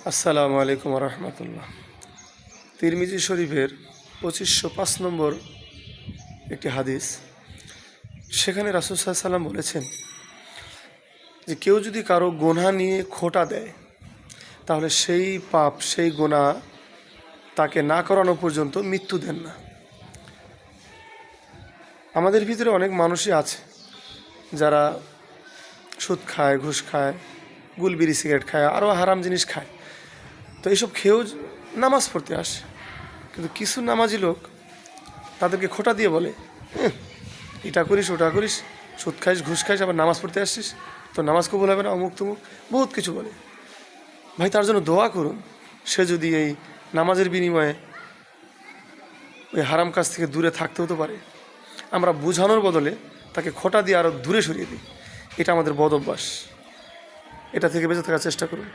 আসসালামু আলাইকুম রহমতুল্লাহ। তিরমিজি শরীফের 2505 নম্বর একটি হাদিস। সেখানে রাসূল সাল্লাল্লাহু আলাইহি সাল্লাম বলেছেন যে কেউ যদি কারো গুনাহ নিয়ে খোঁটা দেয় তাহলে সেই পাপ সেই গুনাহ তাকে না করানো পর্যন্ত মৃত্যু দেন না। আমাদের ভিতরে অনেক মানুষই আছে যারা সুদ খায়, ঘুষ খায়, গুলবিড়ি সিগারেট খায়, আরও হারাম জিনিস খায়। তো এইসব খেয়েও নামাজ পড়তে আসে, কিন্তু কিছু নামাজি লোক তাদেরকে খোঁটা দিয়ে বলে, এটা করিস ওটা করিস, সুদ খাইস ঘুষ খাইস, আবার নামাজ পড়তে আসছিস, তো নামাজ কবুল হবে না, অমুক তমুক বহুত কিছু বলে। ভাই, তার জন্য দোয়া করুন। সে যদি এই নামাজের বিনিময়ে ওই হারাম কাজ থেকে দূরে থাকতেও তো পারে। আমরা বোঝানোর বদলে তাকে খোঁটা দিয়ে আরও দূরে সরিয়ে দিই। এটা আমাদের বদ অভ্যাস। এটা থেকে বেঁচে থাকার চেষ্টা করুন।